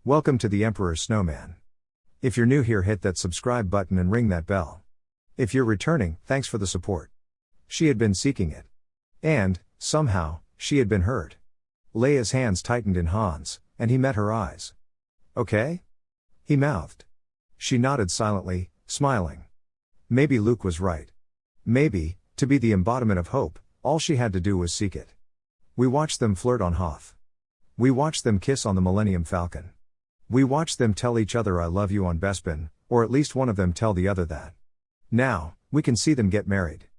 Welcome to the Emperor's Snowman. If you're new here, hit that subscribe button and ring that bell. If you're returning, thanks for the support. She had been seeking it. And, somehow, she had been heard. Leia's hands tightened in Han's, and he met her eyes. Okay? He mouthed. She nodded silently, smiling. Maybe Luke was right. Maybe, to be the embodiment of hope, all she had to do was seek it. We watched them flirt on Hoth. We watched them kiss on the Millennium Falcon. We watched them tell each other I love you on Bespin, or at least one of them tell the other that. Now, we can see them get married.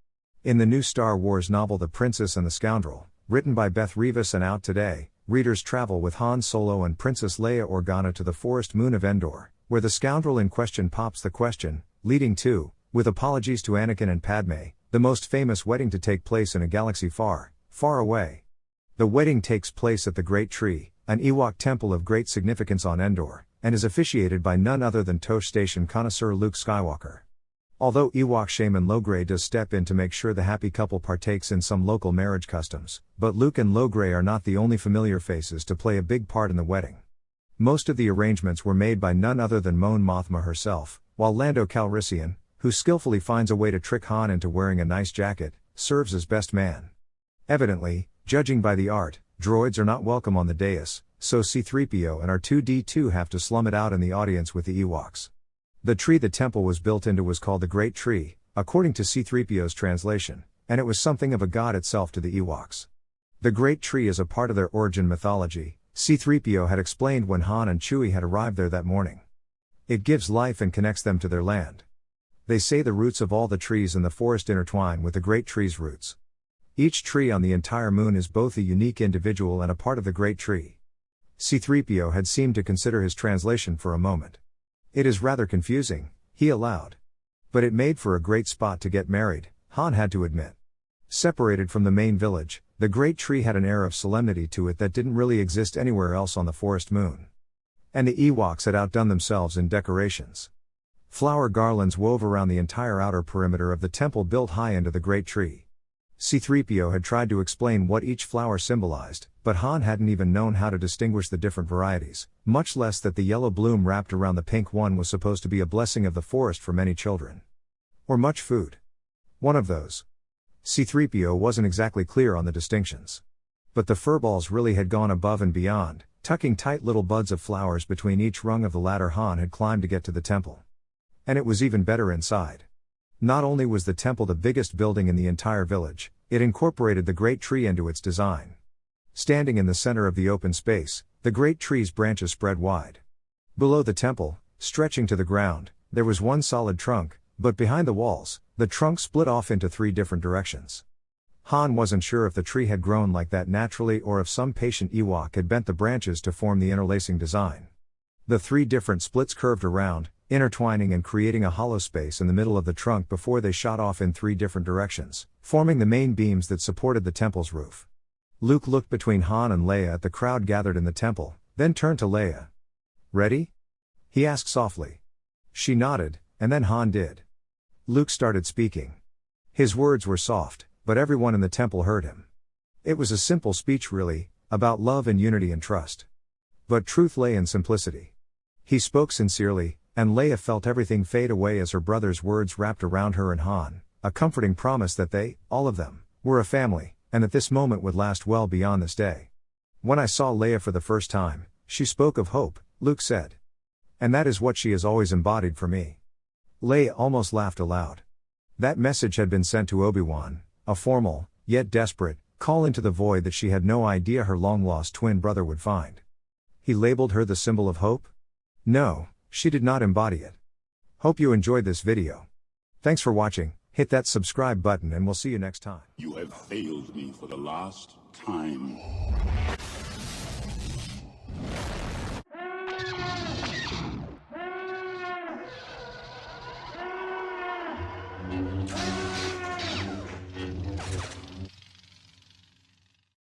In the new Star Wars novel The Princess and the Scoundrel, written by Beth Revis and out today, readers travel with Han Solo and Princess Leia Organa to the forest moon of Endor, where the scoundrel in question pops the question, leading to, with apologies to Anakin and Padme, the most famous wedding to take place in a galaxy far, far away. The wedding takes place at the Great Tree, an Ewok temple of great significance on Endor, and is officiated by none other than Tosh Station connoisseur Luke Skywalker. Although Ewok shaman Logray does step in to make sure the happy couple partakes in some local marriage customs, but Luke and Logray are not the only familiar faces to play a big part in the wedding. Most of the arrangements were made by none other than Mon Mothma herself, while Lando Calrissian, who skillfully finds a way to trick Han into wearing a nice jacket, serves as best man. Evidently, judging by the art, droids are not welcome on the dais, so C-3PO and R2-D2 have to slum it out in the audience with the Ewoks. The tree the temple was built into was called the Great Tree, according to C-3PO's translation, and it was something of a god itself to the Ewoks. The Great Tree is a part of their origin mythology, C-3PO had explained when Han and Chewie had arrived there that morning. It gives life and connects them to their land. They say the roots of all the trees in the forest intertwine with the Great Tree's roots. Each tree on the entire moon is both a unique individual and a part of the Great Tree. C-3PO had seemed to consider his translation for a moment. It is rather confusing, he allowed. But it made for a great spot to get married, Han had to admit. Separated from the main village, the Great Tree had an air of solemnity to it that didn't really exist anywhere else on the forest moon. And the Ewoks had outdone themselves in decorations. Flower garlands wove around the entire outer perimeter of the temple built high into the Great Tree. C-3PO had tried to explain what each flower symbolized, but Han hadn't even known how to distinguish the different varieties, much less that the yellow bloom wrapped around the pink one was supposed to be a blessing of the forest for many children. Or much food. One of those. C-3PO wasn't exactly clear on the distinctions. But the furballs really had gone above and beyond, tucking tight little buds of flowers between each rung of the ladder Han had climbed to get to the temple. And it was even better inside. Not only was the temple the biggest building in the entire village, it incorporated the Great Tree into its design. Standing in the center of the open space, the Great Tree's branches spread wide. Below the temple, stretching to the ground, there was one solid trunk, but behind the walls, the trunk split off into 3 different directions. Han wasn't sure if the tree had grown like that naturally or if some patient Ewok had bent the branches to form the interlacing design. The 3 different splits curved around, intertwining and creating a hollow space in the middle of the trunk before they shot off in 3 different directions, forming the main beams that supported the temple's roof. Luke looked between Han and Leia at the crowd gathered in the temple, then turned to Leia. "Ready?" he asked softly. She nodded, and then Han did. Luke started speaking. His words were soft, but everyone in the temple heard him. It was a simple speech really, about love and unity and trust. But truth lay in simplicity. He spoke sincerely, and Leia felt everything fade away as her brother's words wrapped around her and Han, a comforting promise that they, all of them, were a family, and that this moment would last well beyond this day. "When I saw Leia for the first time, she spoke of hope," Luke said. "And that is what she has always embodied for me." Leia almost laughed aloud. That message had been sent to Obi-Wan, a formal, yet desperate, call into the void that she had no idea her long-lost twin brother would find. He labeled her the symbol of hope? No, she did not embody it. Hope you enjoyed this video. Thanks for watching, hit that subscribe button and we'll see you next time. You have failed me for the last time.